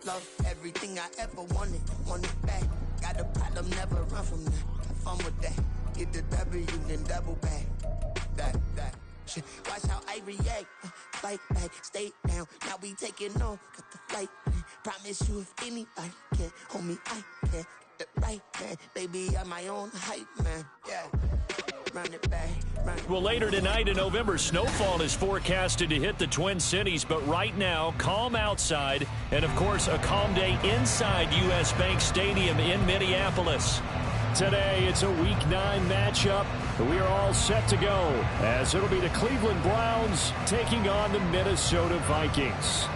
Love everything I ever wanted, want it back. Got a problem, never run from that. Have fun with that. Get the W, then double back. That. Shit. Watch how I react. Fight back, stay down. Now we taking on. Got the flight plan. Promise you if anybody can, homie, I can. Get the right man. Baby, I'm my own hype man. Yeah. Run it back. Well, later tonight in November, snowfall is forecasted to hit the Twin Cities, but right now, calm outside, and of course, a calm day inside U.S. Bank Stadium in Minneapolis. Today, it's a Week 9 matchup. We are all set to go, as it'll be the Cleveland Browns taking on the Minnesota Vikings.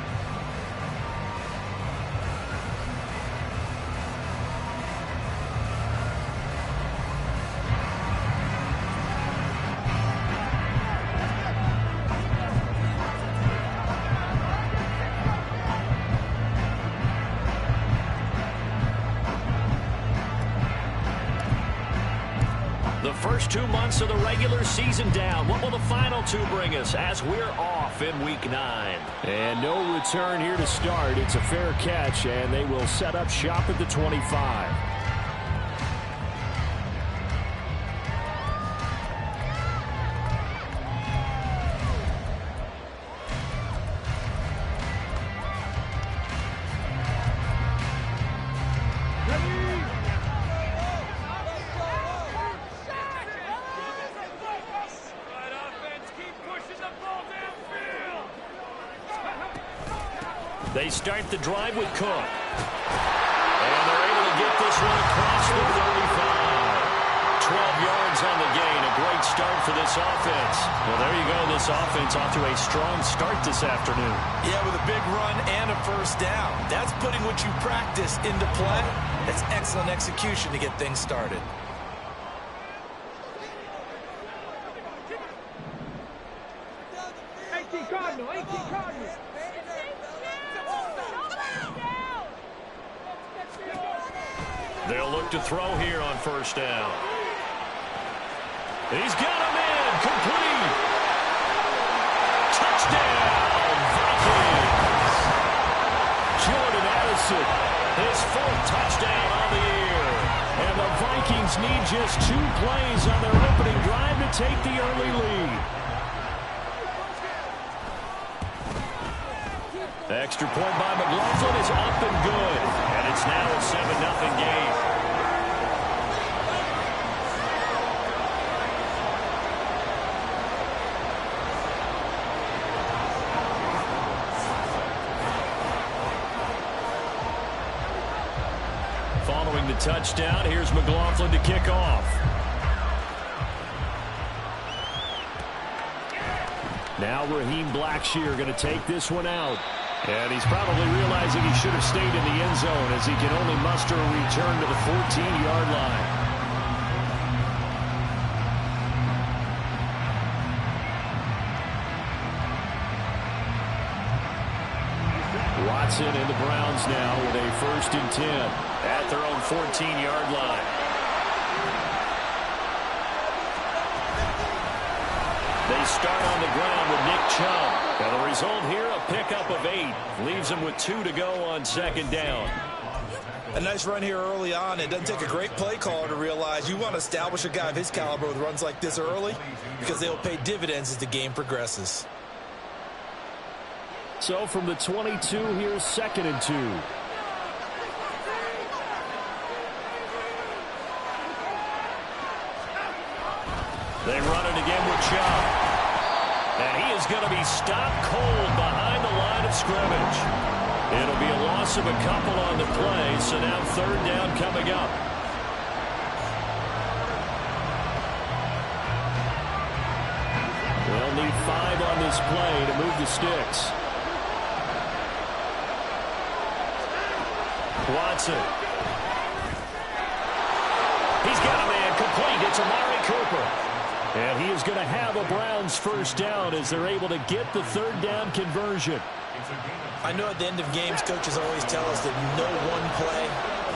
First 2 months of the regular season down. What will the final 2 bring us as we're off in Week 9? And no return here to start. It's a fair catch, and they will set up shop at the 25. They start the drive with Cook. And they're able to get this one across the 35. 12 yards on the gain. A great start for this offense. Well, there you go. This offense off to a strong start this afternoon. Yeah, with a big run and a first down. That's putting what you practice into play. That's excellent execution to get things started. They'll look to throw here on first down. He's got him in. Complete. Touchdown, Vikings. Jordan Addison, his 4th touchdown on the year. And the Vikings need just 2 plays on their opening drive to take the early lead. Extra point by McLaughlin is up and good. And it's now a 7-0 game. Following the touchdown, here's McLaughlin to kick off. Now Raheem Blackshear going to take this one out. And he's probably realizing he should have stayed in the end zone as he can only muster a return to the 14-yard line. Watson and the Browns now with a 1st and 10 at their own 14-yard line. They start on the ground with Nick Chubb. And the result here, a pickup of 8. Leaves them with 2 to go on 2nd down. A nice run here early on. It doesn't take a great play caller to realize you want to establish a guy of his caliber with runs like this early because they'll pay dividends as the game progresses. So from the 22, here's 2nd and 2. They run it again with Chubb. And he is going to be stopped cold behind the line of scrimmage. It'll be a loss of a couple on the play, so now 3rd down coming up. They'll need 5 on this play to move the sticks. Watson. He's got a man complete. It's Amari Cooper. And he is going to have a Browns 1st down as they're able to get the 3rd down conversion. I know at the end of games, coaches always tell us that no one play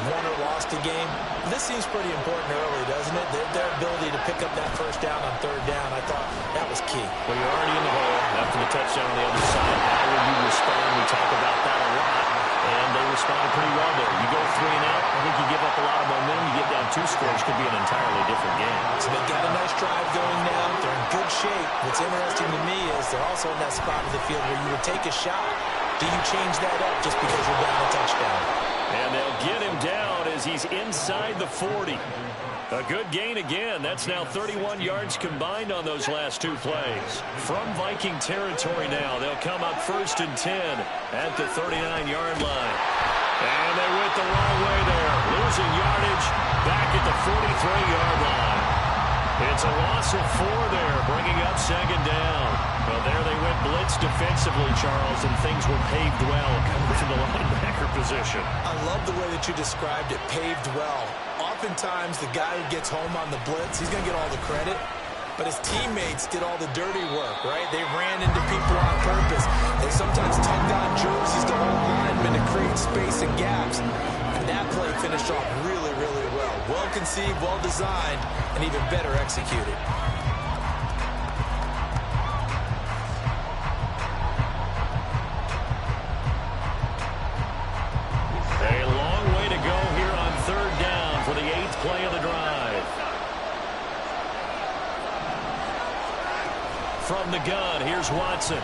won or lost a game. This seems pretty important early, doesn't it? Their ability to pick up that 1st down on 3rd down, I thought that was key. Well, you're already in the hole after the touchdown on the other side. How will you respond? We talk about that a lot. And they responded pretty well there. You go 3 and out, I think you give up a lot of momentum. You get down 2 scores, could be an entirely different game. So they got a nice drive going now. They're in good shape. What's interesting to me is they're also in that spot of the field where you would take a shot. Do you change that up just because you're down a touchdown? And they'll get him down as he's inside the 40. A good gain again. That's now 31 yards combined on those last 2 plays. From Viking territory now, they'll come up 1st and 10 at the 39-yard line. And they went the wrong way there. Losing yardage back at the 43-yard line. It's a loss of 4 there, bringing up 2nd down. Well, there they went blitz defensively, Charles, and things were paved well coming from the linebacker position. I love the way that you described it, paved well. Oftentimes, the guy who gets home on the blitz, he's going to get all the credit. But his teammates did all the dirty work, right? They ran into people on purpose. They sometimes tugged on jerseys to hold linemen to create space and gaps. And that play finished off really, really well. Well conceived, well designed, and even better executed. A long way to go here on 3rd down for the 8th play of the drive. From the gun, here's Watson.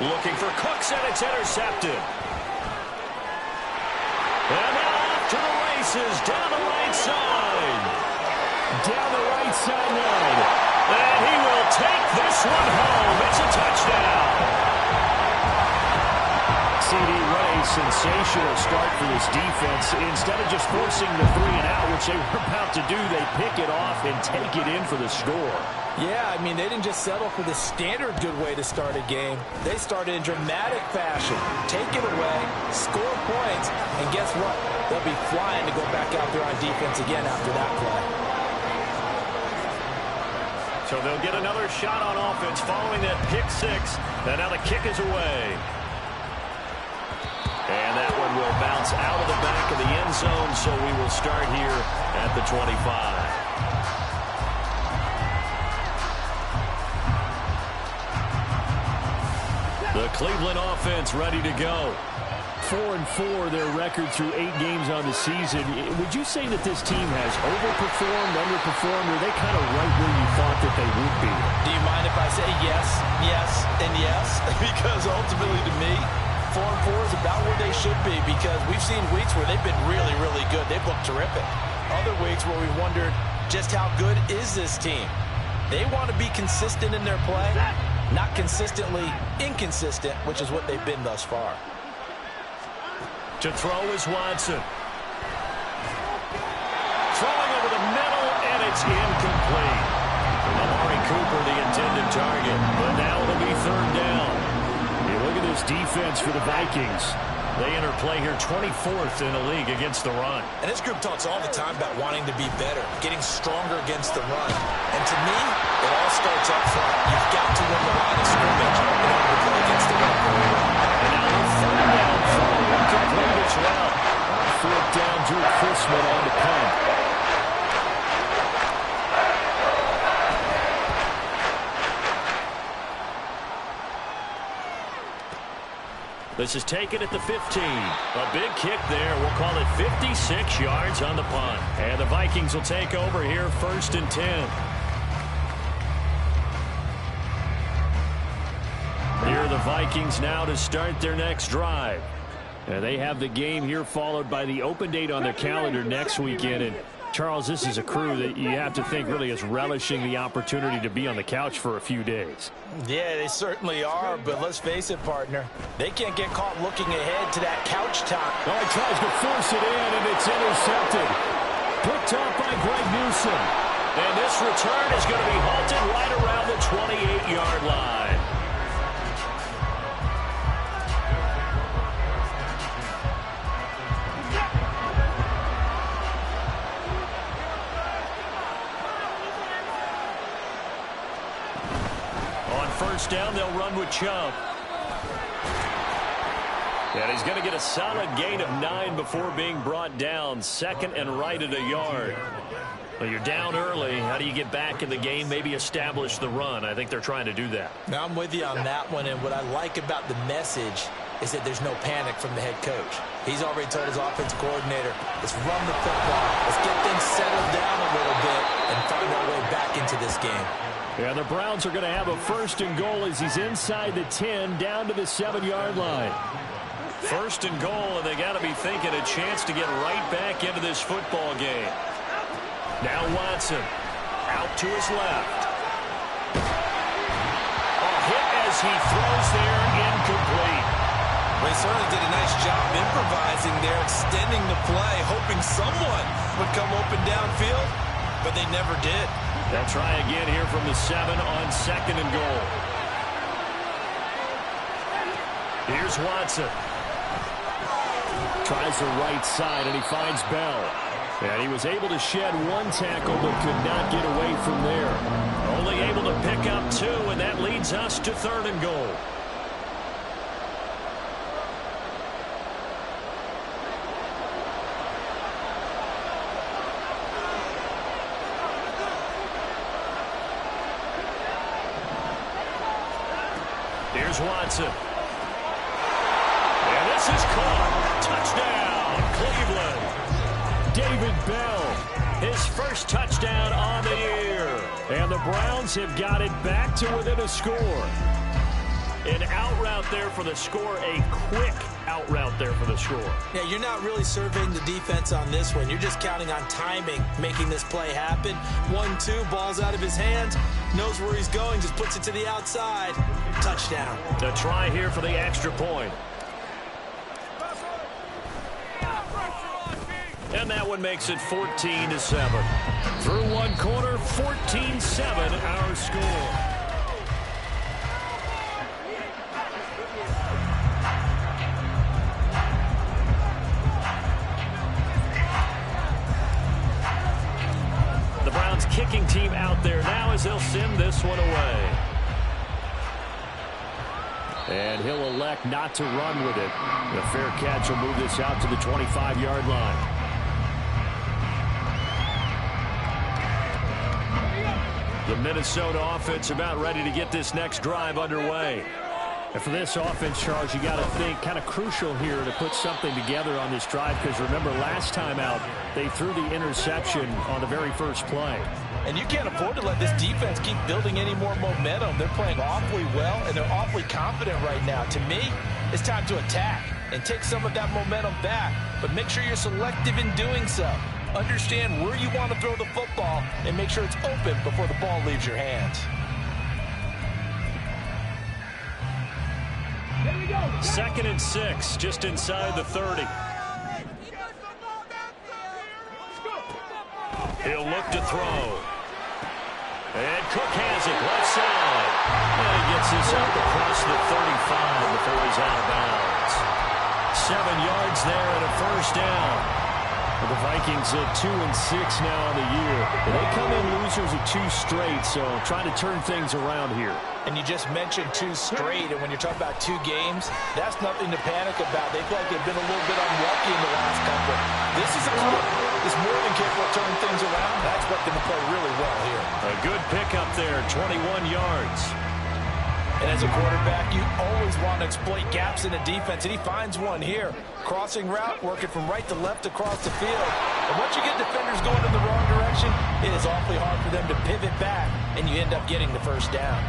Looking for Cooks, and it's intercepted. And now off to the races, down the right side. Down the right sideline. And he will take this one home. It's a touchdown. C.D. Ray, sensational start for this defense. Instead of just forcing the 3 and out, which they were about to do, they pick it off and take it in for the score. Yeah, I mean, they didn't just settle for the standard good way to start a game. They started in dramatic fashion. Take it away, score points, and guess what? They'll be flying to go back out there on defense again after that play. So they'll get another shot on offense following that pick 6. And now the kick is away. And that one will bounce out of the back of the end zone, so we will start here at the 25. The Cleveland offense ready to go. 4-4, their record through 8 games on the season. Would you say that this team has overperformed, underperformed, or are they kind of right where you thought that they would be? Do you mind if I say yes, yes, and yes? Because ultimately to me, 4-4 is about where they should be, because we've seen weeks where they've been really, really good. They've looked terrific. Other weeks where we wondered just how good is this team. They want to be consistent in their play, not consistently inconsistent, which is what they've been thus far. To throw is Watson. Throwing over the middle, and it's incomplete. Amari Cooper, the intended target, but now it'll be 3rd down. Look at this defense for the Vikings. They enter play here 24th in the league against the run. And this group talks all the time about wanting to be better, getting stronger against the run. And to me, it all starts up front. You've got to win the line of scrimmage in order to play against the run very well. And now the 3rd down throw incomplete as well. 4th down, Drew Chrisman on the punt. This is taken at the 15. A big kick there. We'll call it 56 yards on the punt. And the Vikings will take over here 1st and 10. Here are the Vikings now to start their next drive. And they have the game here followed by the open date on their calendar next weekend. And Charles, this is a crew that you have to think really is relishing the opportunity to be on the couch for a few days. Yeah, they certainly are, but let's face it, partner. They can't get caught looking ahead to that couch time. Oh, he tries to force it in, and it's intercepted. Picked off by Greg Newsome. And this return is going to be halted right around the 28-yard line. First down, they'll run with Chubb. And he's going to get a solid gain of 9 before being brought down. 2nd and right at a yard. Well, you're down early. How do you get back in the game? Maybe establish the run. I think they're trying to do that. Now, I'm with you on that one, and what I like about the message is that there's no panic from the head coach. He's already told his offensive coordinator, let's run the football. Let's get things settled down a little bit and find our way back into this game. Yeah, the Browns are going to have a 1st and goal as he's inside the 10, down to the 7-yard line. 1st and goal, and they got to be thinking a chance to get right back into this football game. Now Watson out to his left. A hit as he throws there, incomplete. They certainly did a nice job improvising there, extending the play, hoping someone would come open downfield, but they never did. They'll try again here from the 7 on 2nd and goal. Here's Watson. Tries the right side, and he finds Bell. And he was able to shed 1 tackle, but could not get away from there. Only able to pick up 2, and that leads us to 3rd and goal. Here's Watson. And this is caught. Touchdown, Cleveland. David Bell, his first touchdown on the year. And the Browns have got it back to within a score. An out route there for the score, a quick out route there for the score. Yeah, you're not really surveying the defense on this one. You're just counting on timing, making this play happen. 1-2, ball's out of his hands, knows where he's going, just puts it to the outside. Touchdown. The try here for the extra point. And that one makes it 14-7. Through 1 quarter, 14-7 our score. The Browns kicking team out there now as they'll send this one away. And he'll elect not to run with it. The fair catch will move this out to the 25-yard line. The Minnesota offense about ready to get this next drive underway. And for this offense, Charles, you got to think kind of crucial here to put something together on this drive, because remember last time out they threw the interception on the very first play. And you can't afford to let this defense keep building any more momentum. They're playing awfully well, and they're awfully confident right now. To me, it's time to attack and take some of that momentum back, but make sure you're selective in doing so. Understand where you want to throw the football and make sure it's open before the ball leaves your hands. 2nd and 6, just inside the 30. He'll look to throw. And Cook has it, left side. And he gets this up across the 35 before he's out of bounds. 7 yards there and a first down. The Vikings at 2-6 now on the year. They come in losers of 2 straight, so trying to turn things around here. And you just mentioned 2 straight, and when you're talking about 2 games, that's nothing to panic about. They feel like they've been a little bit unlucky in the last couple. This is a club that's more than capable of turning things around. I expect them to play really well here. A good pickup there, 21 yards. And as a quarterback, you always want to exploit gaps in the defense, and he finds one here. Crossing route, working from right to left across the field. And once you get defenders going in the wrong direction, it is awfully hard for them to pivot back, and you end up getting the first down.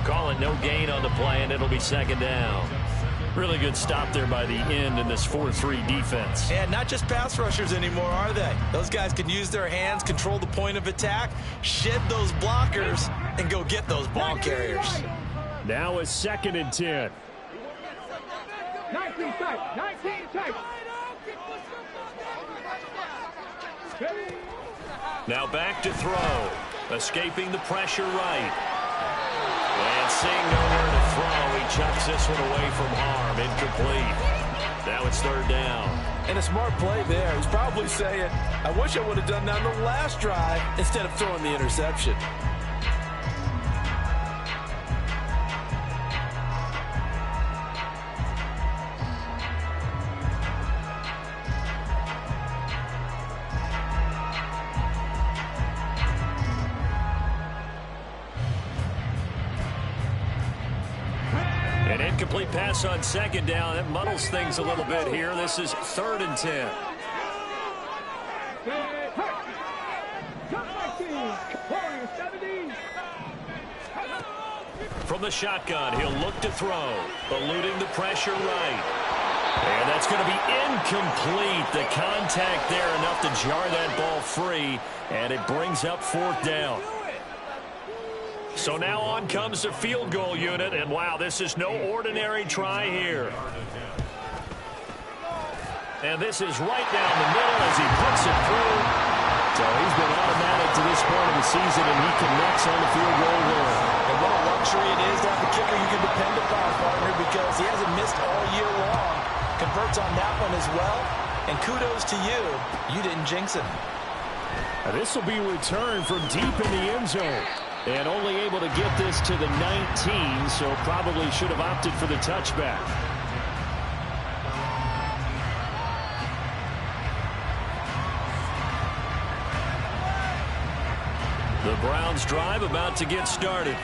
Calling no gain on the play, and it'll be 2nd down. Really good stop there by the end in this 4-3 defense. And not just pass rushers anymore, are they? Those guys can use their hands, control the point of attack, shed those blockers, and go get those ball carriers. Now a 2nd and 10. 19 tight, 19 tight. Now back to throw. Escaping the pressure right. And seeing nowhere to throw, he chucks this one away from harm. Incomplete. Now it's 3rd down. And a smart play there. He's probably saying, I wish I would have done that on the last drive instead of throwing the interception. Incomplete pass on second down. That muddles things a little bit here. This is 3rd and 10. From the shotgun, he'll look to throw. Eluding the pressure right. And that's going to be incomplete. The contact there enough to jar that ball free. And it brings up 4th down. So now on comes the field goal unit. And wow, this is no ordinary try here. And this is right down the middle as he puts it through. So he's been automatic to this point of the season, and he connects on the field goal there. And what a luxury it is to have a kicker you can depend upon, partner, because he hasn't missed all year long. Converts on that one as well. And kudos to you. You didn't jinx him. This will be returned from deep in the end zone. And only able to get this to the 19, so probably should have opted for the touchback. The Browns drive about to get started.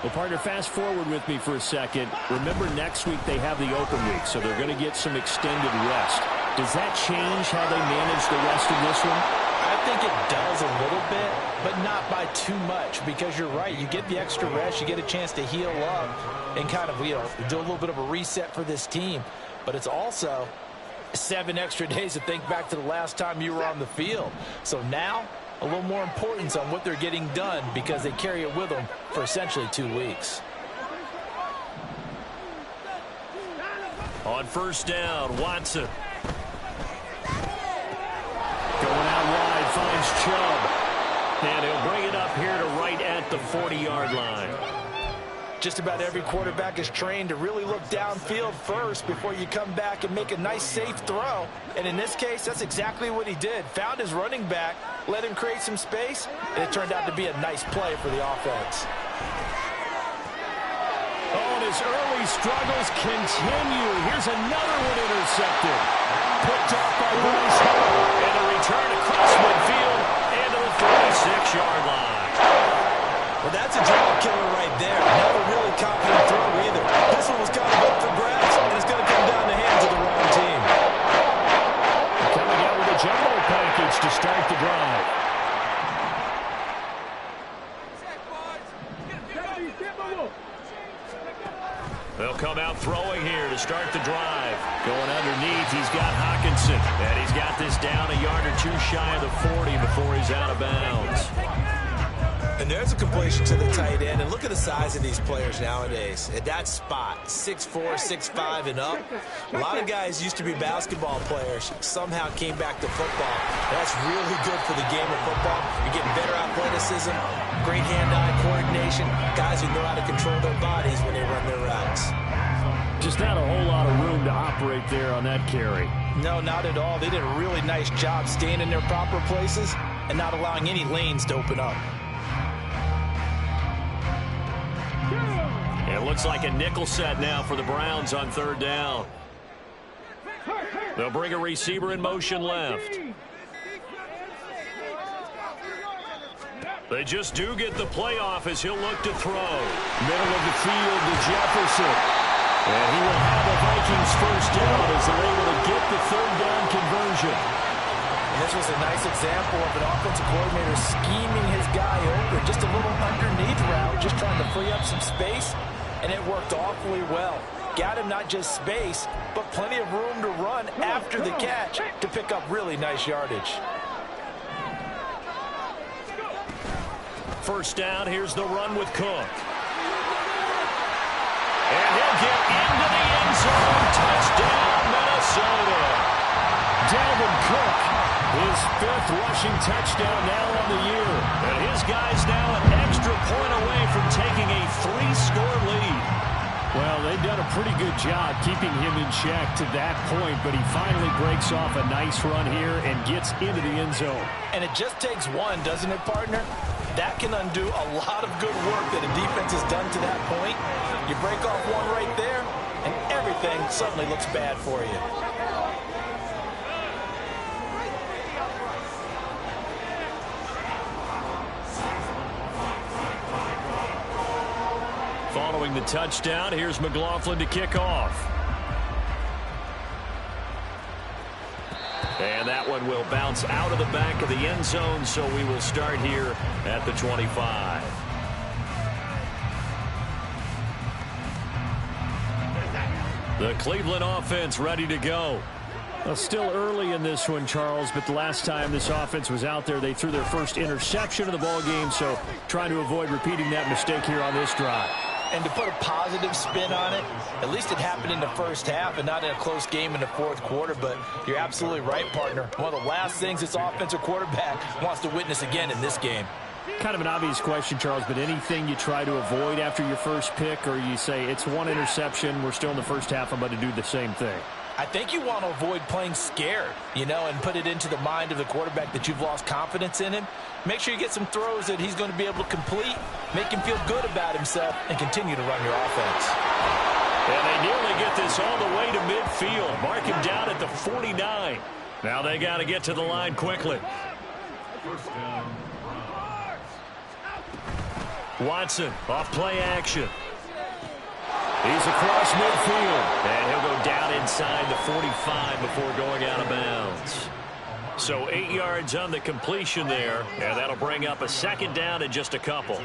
Well, partner, fast forward with me for a second. Remember, next week they have the open week, so they're going to get some extended rest. Does that change how they manage the rest of this one? I think it does a little bit, but not by too much, because you're right. You get the extra rest. You get a chance to heal up and kind of, do a little bit of a reset for this team. But it's also 7 extra days to think back to the last time you were on the field. So now, a little more importance on what they're getting done because they carry it with them for essentially 2 weeks. On 1st down, Watson. Going out wide, finds Chubb. And he'll bring it up here to right at the 40-yard line. Just about every quarterback is trained to really look downfield first before you come back and make a nice, safe throw. And in this case, that's exactly what he did. Found his running back, let him create some space, and it turned out to be a nice play for the offense. Oh, and his early struggles continue. Here's another one intercepted. Picked off by Bryce Hall. And a return across midfield and to the 36-yard line. Well, that's a draw killer right there. Not a really confident throw either. This one was kind of up for grabs, and it's going to come down the hands of the wrong team. Coming out with a jumbo package to start the drive. They'll come out throwing here to start the drive. Going underneath, he's got Hockenson. And he's got this down a yard or 2 shy of the 40 before he's out of bounds. And there's a completion to the tight end. And look at the size of these players nowadays. At that spot, 6'4", 6'5", and up. A lot of guys used to be basketball players. Somehow came back to football. That's really good for the game of football. You're getting better athleticism, great hand-eye coordination. Guys who know how to control their bodies when they run their routes. Just not a whole lot of room to operate there on that carry. No, not at all. They did a really nice job staying in their proper places and not allowing any lanes to open up. It looks like a nickel set now for the Browns on 3rd down. They'll bring a receiver in motion left. They just do get the playoff as he'll look to throw. Middle of the field to Jefferson. And he will have the Vikings 1st down as they're able to get the 3rd down conversion. And this was a nice example of an offensive coordinator scheming his guy open. Just a little underneath route, just trying to free up some space. And it worked awfully well. Got him not just space, but plenty of room to run after the catch to pick up really nice yardage. 1st down, here's the run with Cook. And he'll get into the end zone. Touchdown, Minnesota. Dalvin Cook, his 5th rushing touchdown now on the year. And his guys now an extra point away from taking a 3-score lead. Well, they've done a pretty good job keeping him in check to that point, but he finally breaks off a nice run here and gets into the end zone. And it just takes one, doesn't it, partner? That can undo a lot of good work that a defense has done to that point. You break off one right there, and everything suddenly looks bad for you. throwing the touchdown. Here's McLaughlin to kick off. And that one will bounce out of the back of the end zone, so we will start here at the 25. The Cleveland offense ready to go. Well, still early in this one, Charles, but the last time this offense was out there, they threw their first interception of the ball game, so trying to avoid repeating that mistake here on this drive. And to put a positive spin on it, at least it happened in the first half and not in a close game in the fourth quarter. But you're absolutely right, partner. One of the last things this offensive quarterback wants to witness again in this game. Kind of an obvious question, Charles, but anything you try to avoid after your first pick, or you say it's one interception, we're still in the first half, I'm about to do the same thing? I think you want to avoid playing scared, and put it into the mind of the quarterback that you've lost confidence in him. Make sure you get some throws that he's going to be able to complete, make him feel good about himself, and continue to run your offense. And they nearly get this all the way to midfield. Mark him down at the 49. Now they got to get to the line quickly. Watson off play action. He's across midfield, and he'll go down inside the 45 before going out of bounds. So 8 yards on the completion there, and that'll bring up a second down in just a couple.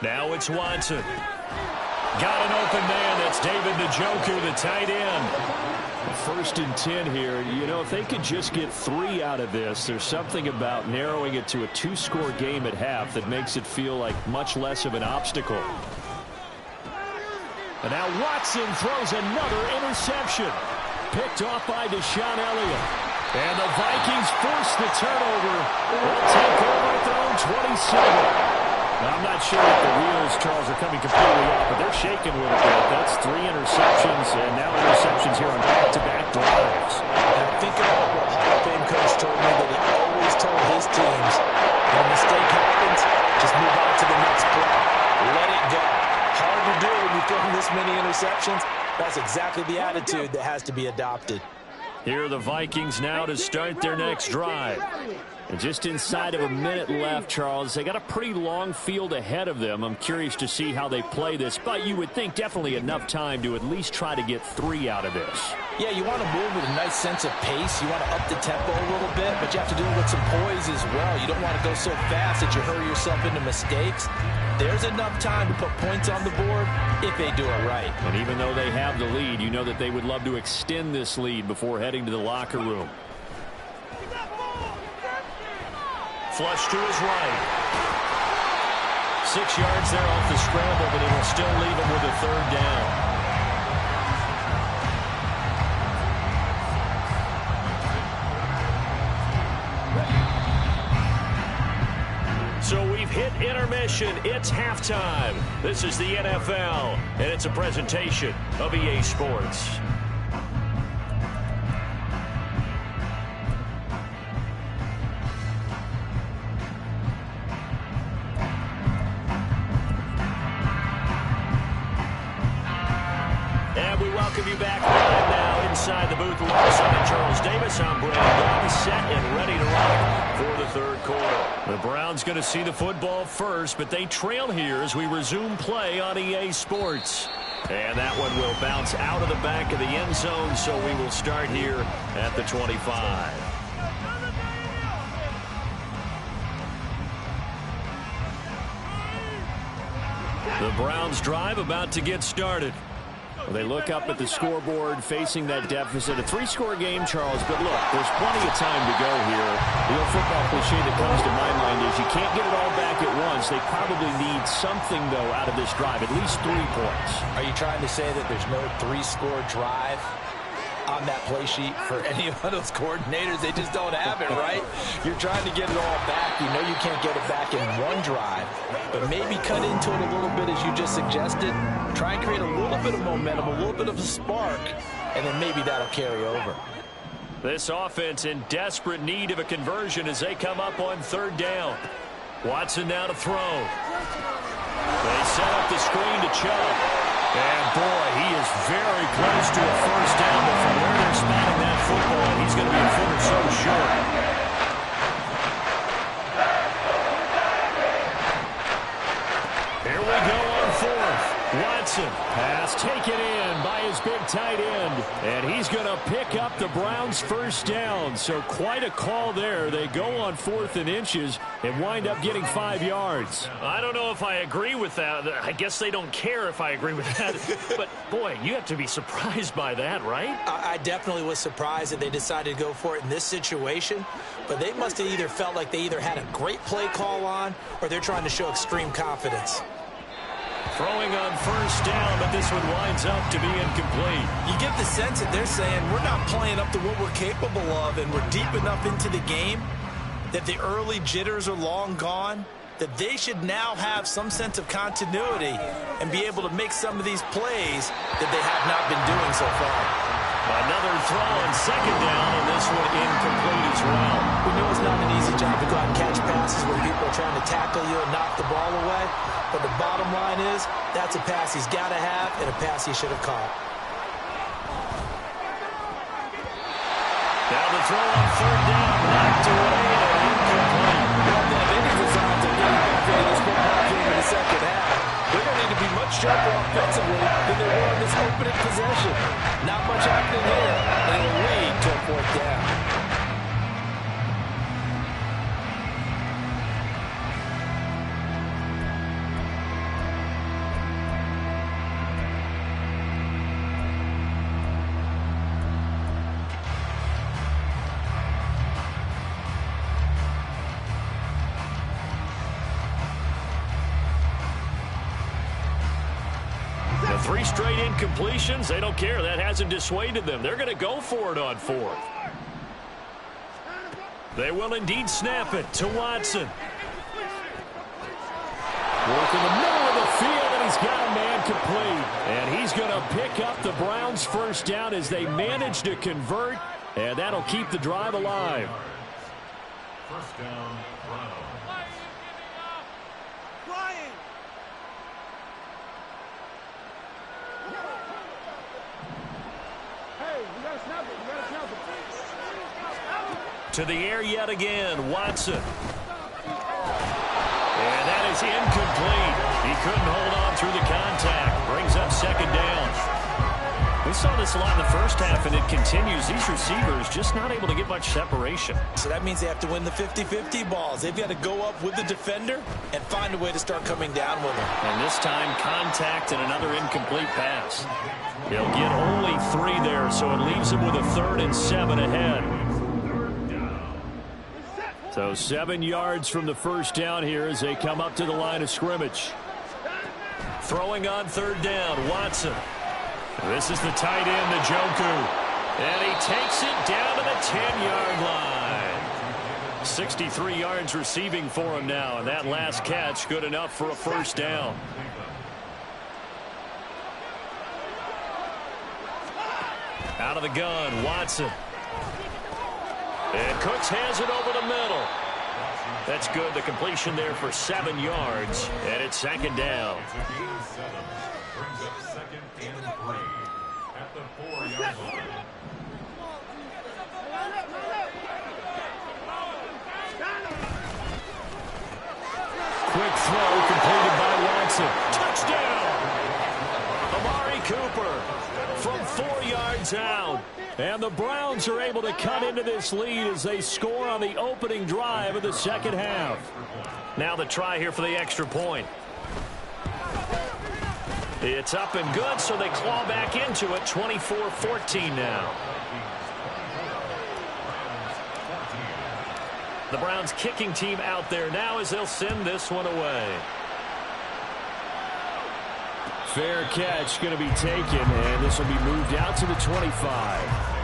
Now it's Watson. Got an open man. That's David Njoku, the tight end. 1st and 10 here. If they could just get 3 out of this, there's something about narrowing it to a 2-score game at half that makes it feel like much less of an obstacle. And now Watson throws another interception. Picked off by Deshaun Elliott. And the Vikings force the turnover. They'll take over at their own 27. Now, I'm not sure if the wheels, Charles, are coming completely off, but they're shaking a little bit. That's 3 interceptions, and now interceptions here on back-to-back drives. And think about what Hall of Fame coach told me, that he always told his teams, when a mistake happens, just move on to the next play. Let it go. Hard to do when you throw this many interceptions. That's exactly the attitude that has to be adopted. Here are the Vikings now to start their next drive. And just inside of a minute left, Charles. They got a pretty long field ahead of them. I'm curious to see how they play this, but you would think definitely enough time to at least try to get 3 out of this. Yeah, you want to move with a nice sense of pace. You want to up the tempo a little bit, but you have to do it with some poise as well. You don't want to go so fast that you hurry yourself into mistakes. There's enough time to put points on the board if they do it right. And even though they have the lead, you know that they would love to extend this lead before heading to the locker room. Flush to his right. 6 yards there off the scramble, but it'll still leave him with a 3rd down. So we've hit intermission. It's halftime. This is the NFL, and it's a presentation of EA Sports. And we welcome you back live now inside the booth alongside Charles Davis. I'm Brandon Gaudin, set and ready to rock for the 3rd quarter. The Browns going to see the football first, but they trail here as we resume play on EA Sports. And that one will bounce out of the back of the end zone, so we will start here at the 25. The Browns drive about to get started. Well, they look up at the scoreboard facing that deficit. A 3-score game, Charles, but look, there's plenty of time to go here. The old football cliche that comes to my mind is you can't get it all back at once. They probably need something, though, out of this drive, at least 3 points. Are you trying to say that there's no 3-score drive on that play sheet for any of those coordinators? They just don't have it, right? You're trying to get it all back. You know you can't get it back in one drive, but maybe cut into it a little bit as you just suggested. Try and create a little bit of momentum, a little bit of a spark, and then maybe that'll carry over. This offense in desperate need of a conversion as they come up on 3rd down. Watson now to throw. They set up the screen to Chubb. And boy, he is very close to a first down, but from where they're spotting that football, he's going to be a foot or so short. Here we go on fourth. Watson, pass taken in by his big tight end, and he's going to pick up the Browns' first down. So quite a call there. They go on 4th and inches and wind up getting 5 yards. I don't know if I agree with that. I guess they don't care if I agree with that. But, boy, you have to be surprised by that, right? I definitely was surprised that they decided to go for it in this situation. But they must have either felt like they either had a great play call on or they're trying to show extreme confidence. Throwing on first down, but this one winds up to be incomplete. You get the sense that they're saying we're not playing up to what we're capable of, and we're deep enough into the game that the early jitters are long gone, that they should now have some sense of continuity and be able to make some of these plays that they have not been doing so far. Another throw on second down, and this one incomplete as well. We know it's not an easy job to go out and catch passes when people are trying to tackle you and knock the ball away. But the bottom line is, that's a pass he's got to have and a pass he should have caught. Now the throw on third down, knocked away and incomplete. Well, if any designs of getting back into this football game in the second half, they're going to need to be much sharper offensively than they were in this opening possession. Not much happening here, and it'll lead to a 4th down. The 3 straight incompletions, they don't care. That hasn't dissuaded them. They're going to go for it on 4th. They will indeed snap it to Watson. Work in the middle of the field, and he's got a man complete. And he's going to pick up the Browns' first down as they manage to convert, and that'll keep the drive alive. First down, Browns. To the air yet again, Watson. And that is incomplete. He couldn't hold on through the contact. Brings up second down. We saw this a lot in the first half, and it continues. These receivers just not able to get much separation. So that means they have to win the 50-50 balls. They've got to go up with the defender and find a way to start coming down with him. And this time, contact and another incomplete pass. He'll get only 3 there, so it leaves him with a 3rd and 7 ahead. So 7 yards from the first down here as they come up to the line of scrimmage. Throwing on third down, Watson. This is the tight end, Njoku. And he takes it down to the 10-yard line. 63 yards receiving for him now, and that last catch good enough for a first down. Out of the gun, Watson. And Cooks has it over the middle. That's good. The completion there for 7 yards. And it's second down. Brings up 2nd and 3 at the 4-yard line. Quick throw completed by Watson. Touchdown! Amari Cooper from 4 yards out. And the Browns are able to cut into this lead as they score on the opening drive of the second half. Now the try here for the extra point. It's up and good, so they claw back into it. 24-14 now. The Browns kicking team out there now as they'll send this one away. Fair catch going to be taken, and this will be moved out to the 25.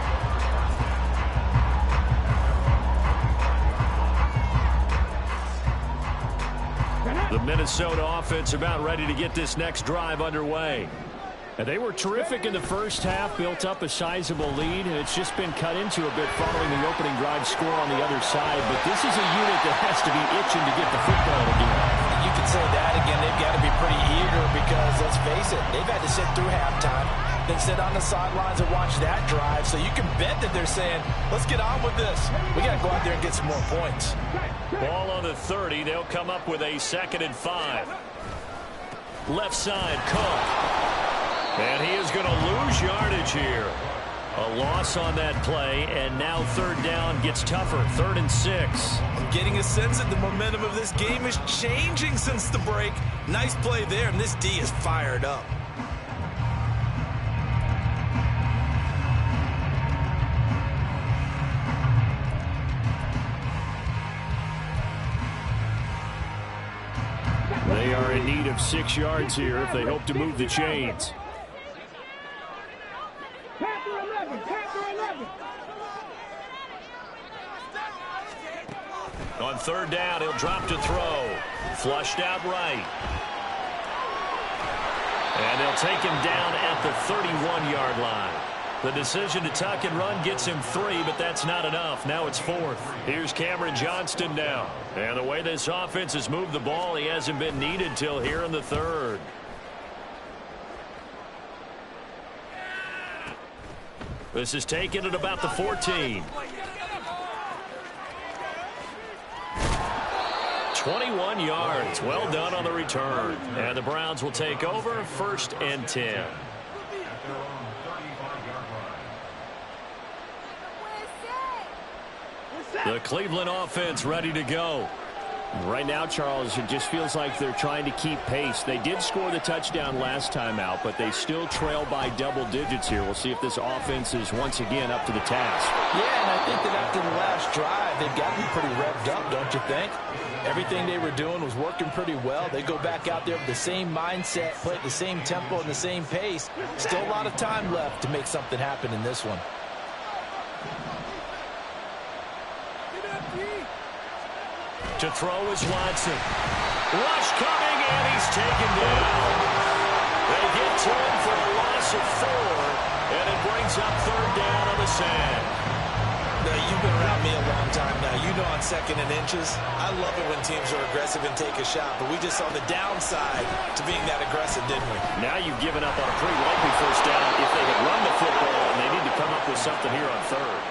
The Minnesota offense about ready to get this next drive underway. And they were terrific in the first half, built up a sizable lead, and it's just been cut into a bit following the opening drive score on the other side. But this is a unit that has to be itching to get the football again. You can say that again. They've got to be pretty eager because, let's face it, they've had to sit through halftime, then sit on the sidelines and watch that drive. So you can bet that they're saying, let's get on with this. We got to go out there and get some more points. Ball on the 30. They'll come up with a 2nd and 5. Left side, Cook. And he is going to lose yardage here. A loss on that play, and now 3rd down gets tougher. 3rd and 6. I'm getting a sense that the momentum of this game is changing since the break. Nice play there, and this D is fired up. They are in need of 6 yards here if they hope to move the chains. On 3rd down, he'll drop to throw. Flushed out right. And they'll take him down at the 31-yard line. The decision to tuck and run gets him 3, but that's not enough. Now it's 4th. Here's Cameron Johnston now. And the way this offense has moved the ball, he hasn't been needed till here in the 3rd. This is taken at about the 14. 21 yards. Well done on the return. And the Browns will take over 1st and 10. The Cleveland offense ready to go. Right now, Charles, it just feels like they're trying to keep pace. They did score the touchdown last time out, but they still trail by double digits here. We'll see if this offense is once again up to the task. Yeah, and I think that after the last drive, they've got to be pretty revved up, don't you think? Everything they were doing was working pretty well. They go back out there with the same mindset, play at the same tempo and the same pace. Still a lot of time left to make something happen in this one. To throw is Watson. Rush coming, and he's taken down. They get to him for a loss of 4, and it brings up 3rd down on the sand. Now, you've been around me a long time now. You know on 2nd and inches, I love it when teams are aggressive and take a shot, but we just saw the downside to being that aggressive, didn't we? Now you've given up on a pretty likely 1st down if they had run the football, and they need to come up with something here on 3rd.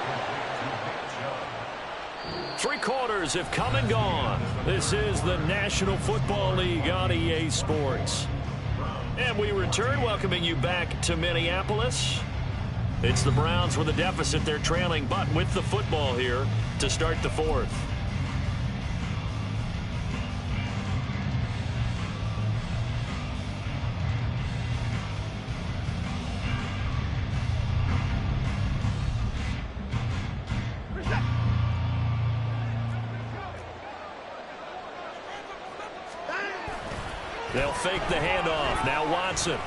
3 quarters have come and gone. This is the National Football League on EA Sports. And we return, welcoming you back to Minneapolis. It's the Browns with a deficit. They're trailing, but with the football here to start the 4th. They'll fake the handoff. Now Watson.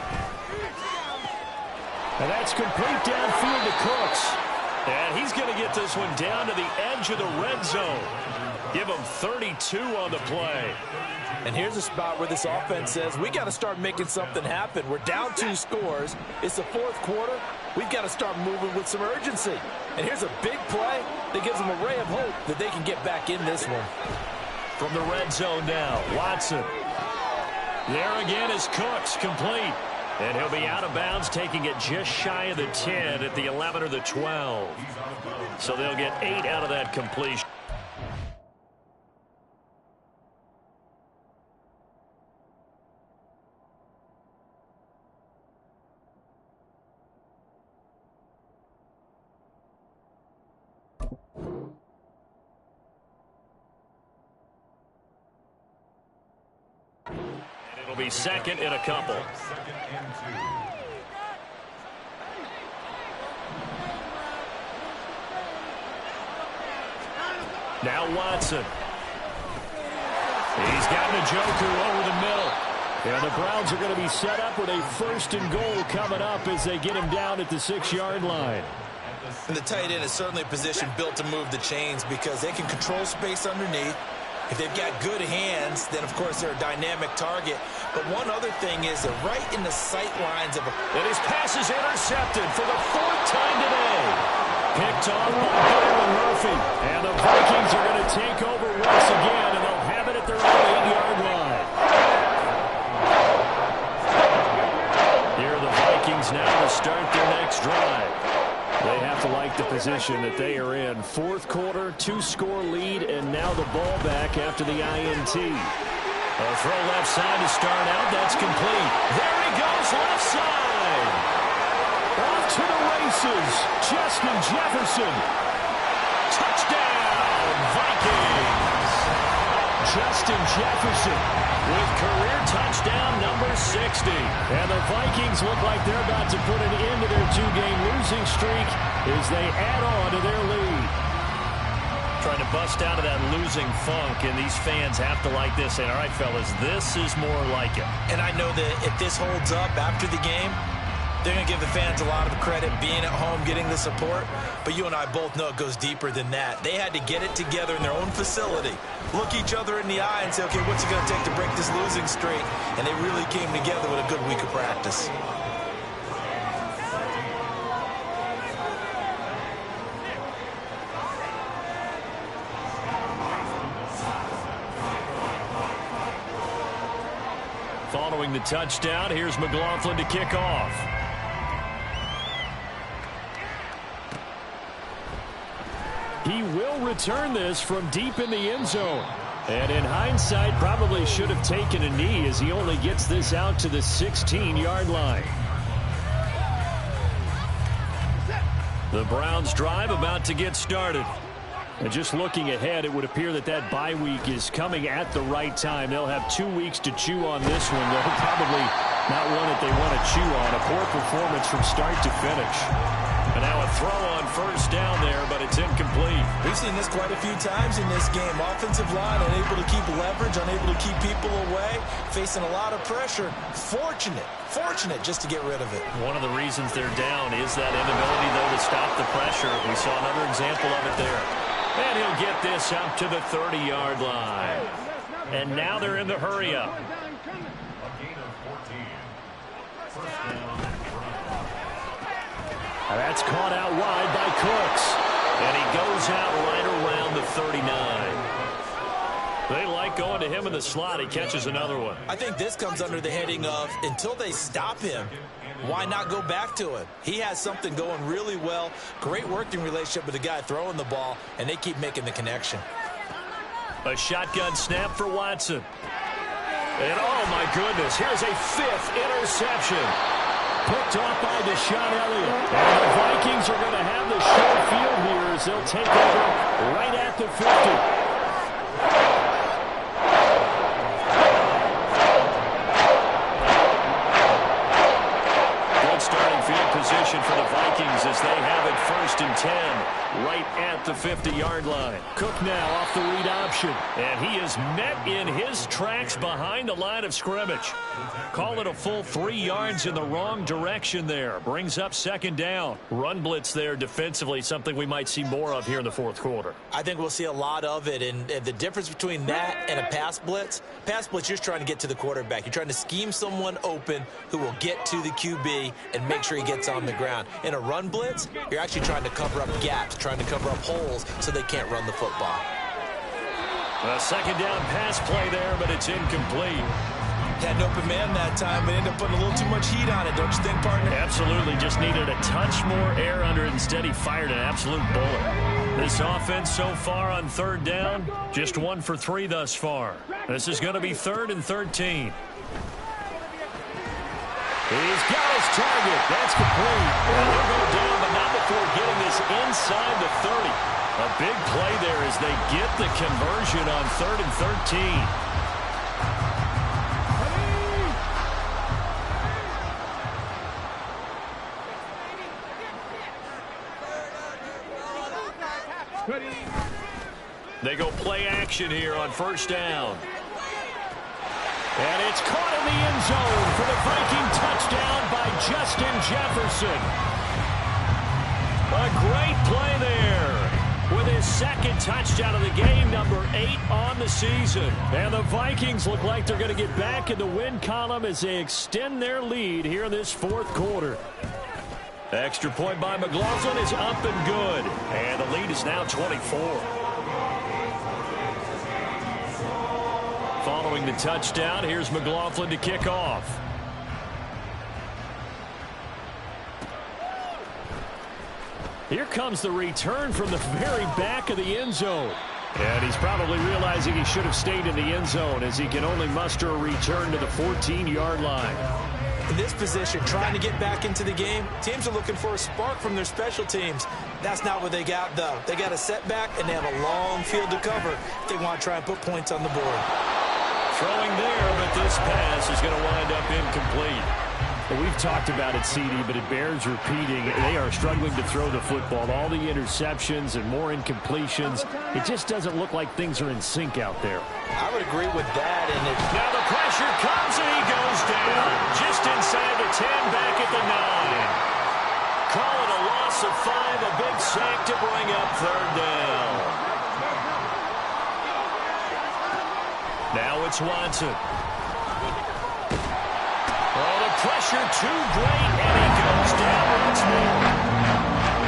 And that's complete downfield to Cooks. And he's going to get this one down to the edge of the red zone. Give him 32 on the play. And here's a spot where this offense says, we got to start making something happen. We're down 2 scores. It's the 4th quarter. We've got to start moving with some urgency. And here's a big play that gives them a ray of hope that they can get back in this one. From the red zone now, Watson. There again is Cooks, complete. And he'll be out of bounds, taking it just shy of the 10 at the 11 or the 12. So they'll get 8 out of that completion. It'll be 2nd and a couple. Now Watson. He's got Njoku over the middle. And the Browns are going to be set up with a 1st and goal coming up as they get him down at the 6-yard line. And the tight end is certainly a position built to move the chains because they can control space underneath. If they've got good hands, then, of course, they're a dynamic target. But one other thing is they're right in the sight lines of a... And his pass is intercepted for the 4th time today. Picked off by Byron Murphy. And the Vikings are going to take over once again, and they'll have it at their own 8-yard line. position that they are in. Fourth quarter, 2-score lead, and now the ball back after the INT. A throw left side to start out. That's complete. There he goes, left side. Off to the races, Justin Jefferson. Touchdown, Vikings. Justin Jefferson with career touchdown number 60. And the Vikings look like they're about to put an end to their 2-game losing streak as they add on to their lead. Trying to bust out of that losing funk, and these fans have to like this. And all right, fellas, this is more like it. And I know that if this holds up after the game, they're going to give the fans a lot of the credit being at home, getting the support. But you and I both know it goes deeper than that. They had to get it together in their own facility, look each other in the eye and say, okay, what's it going to take to break this losing streak? And they really came together with a good week of practice. Following the touchdown, here's McLaughlin to kick off. He will return this from deep in the end zone. And in hindsight, probably should have taken a knee as he only gets this out to the 16-yard line. The Browns drive about to get started. And just looking ahead, it would appear that that bye week is coming at the right time. They'll have 2 weeks to chew on this one, though probably not one that they want to chew on. A poor performance from start to finish. And now a throw on first down there, but it's incomplete. We've seen this quite a few times in this game. Offensive line unable to keep leverage, unable to keep people away, facing a lot of pressure. Fortunate just to get rid of it. One of the reasons they're down is that inability, though, to stop the pressure. We saw another example of it there. And he'll get this up to the 30-yard line. And now they're in the hurry-up. That's caught out wide by Cooks. And he goes out right around the 39. They like going to him in the slot. He catches another one. I think this comes under the heading of until they stop him, why not go back to him? He has something going really well. Great working relationship with the guy throwing the ball, and they keep making the connection. A shotgun snap for Watson. And oh my goodness, here's a 5th interception. Picked off by Deshaun Elliott. And the Vikings are going to have the short field here as they'll take over right at the 50. Position for the Vikings as they have it 1st and 10 right at the 50-yard line. Cook now off the read option, and he is met in his tracks behind the line of scrimmage. Call it a full 3 yards in the wrong direction there. Brings up 2nd down. Run blitz there defensively, something we might see more of here in the 4th quarter. I think we'll see a lot of it, and the difference between that and a pass blitz, you're just trying to get to the quarterback. You're trying to scheme someone open who will get to the QB and make sure he gets on the ground. In a run blitz, you're actually trying to cover up gaps, trying to cover up holes so they can't run the football. A 2nd down pass play there, but it's incomplete. Had an open man that time, but ended up putting a little too much heat on it, don't you think, partner? Absolutely. Just needed a touch more air under it. Instead, he fired an absolute bullet. This offense so far on 3rd down, just 1 for 3 thus far. This is going to be 3rd and 13. He's got his target. That's complete. And they'll go down, but not before getting this inside the 30. A big play there as they get the conversion on 3rd and 13. They go play action here on 1st down. And it's caught in the end zone for the Viking touchdown by Justin Jefferson. A great play there with his 2nd touchdown of the game, number 8 on the season. And the Vikings look like they're going to get back in the win column as they extend their lead here in this 4th quarter. Extra point by McLaughlin is up and good. And the lead is now 24. Following the touchdown, here's McLaughlin to kick off. Here comes the return from the very back of the end zone. And he's probably realizing he should have stayed in the end zone as he can only muster a return to the 14-yard line. In this position, trying to get back into the game, teams are looking for a spark from their special teams. That's not what they got, though. They got a setback, and they have a long field to cover if they want to try and put points on the board. Throwing there, but this pass is going to wind up incomplete. Well, we've talked about it, CD, but it bears repeating. They are struggling to throw the football. All the interceptions and more incompletions. It just doesn't look like things are in sync out there. I would agree with that. And now the pressure comes, and he goes down. Just inside the 10, back at the 9. Call it a loss of 5, a big sack to bring up third down. Now it's Watson. Oh, the pressure too great, and he goes down once more.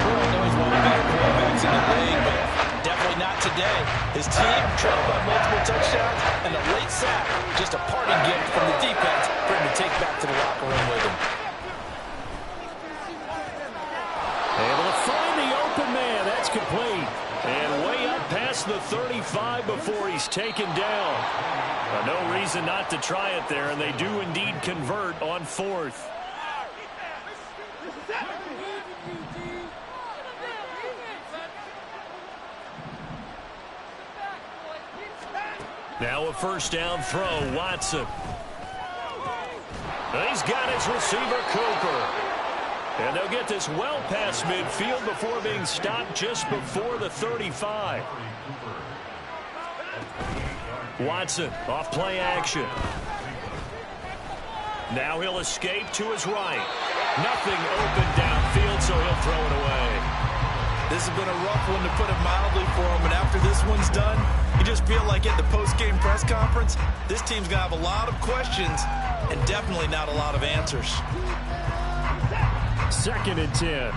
I know he's one of the better quarterbacks in the league, but definitely not today. His team trailed by multiple touchdowns, and a late sack, just a parting gift from the defense for him to take back to the locker room with him. Able to find the open man. That's complete. And way up past the 35 before he's taken down. No reason not to try it there, and they do indeed convert on 4th. Now a first down throw, Watson. He's got his receiver, Cooper. And they'll get this well past midfield before being stopped just before the 35. Watson off play action. Now he'll escape to his right. Nothing open downfield, so he'll throw it away. This has been a rough one, to put it mildly, for him. And after this one's done, you just feel like at the post-game press conference, this team's going to have a lot of questions and definitely not a lot of answers. 2nd and 10.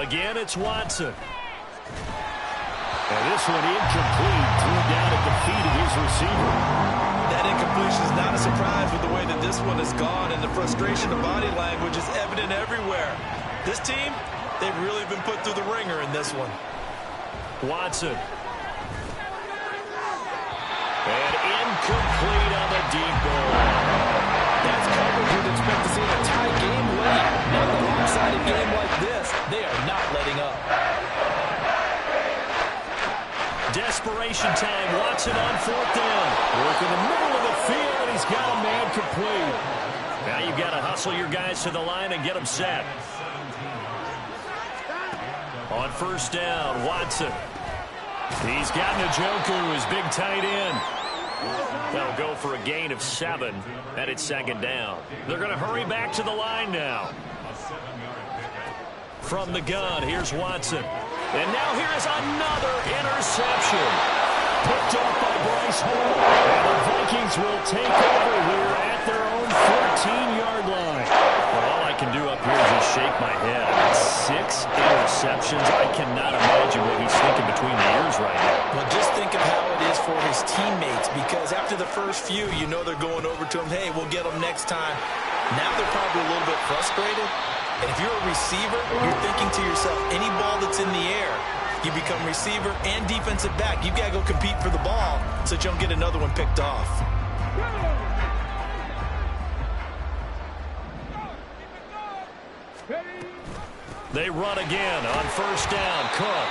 Again, it's Watson. And this one incomplete, threw down at the feet of his receiver. That incompletion is not a surprise with the way that this one has gone, and the frustration of body language is evident everywhere. This team, they've really been put through the ringer in this one. Watson. And incomplete on the deep ball. That's coverage you'd expect to see in a tie game late. Not in a lopsided game like this. They are not letting up. Desperation time. Watson on 4th down. Work in the middle of the field, and he's got a man complete. Now you've got to hustle your guys to the line and get them set. On first down, Watson. He's got Njoku, his big tight end. That'll go for a gain of 7, and it's 2nd down. They're going to hurry back to the line now. From the gun, here's Watson. And now here is another interception. Picked off by Bryce Hall. And the Vikings will take over here at their own 14-yard line. Well, all I can do up here is just shake my head. 6 interceptions. I cannot imagine what he's thinking between the ears right now. Well, just think of how it is for his teammates, because after the first few, you know they're going over to him, hey, we'll get them next time. Now they're probably a little bit frustrated. And if you're a receiver, you're thinking to yourself, any ball that's in the air, you become receiver and defensive back. You've got to go compete for the ball so that you don't get another one picked off. They run again on first down. Cook.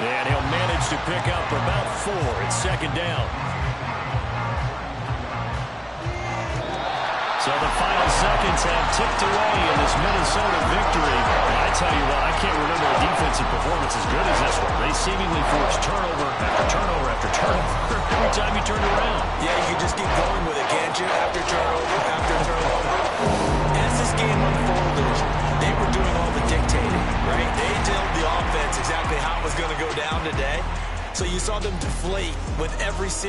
And he'll manage to pick up about 4. It's 2nd down. So the final seconds have ticked away in this Minnesota victory. I tell you what, I can't remember a defensive performance as good as this one. They seemingly forced turnover after turnover after turnover every time you turned around. Yeah, you can just keep going with it, can't you? After turnover, after turnover. As this game unfolded, they were doing all the dictating, right? They told the offense exactly how it was going to go down today. So you saw them deflate with every series.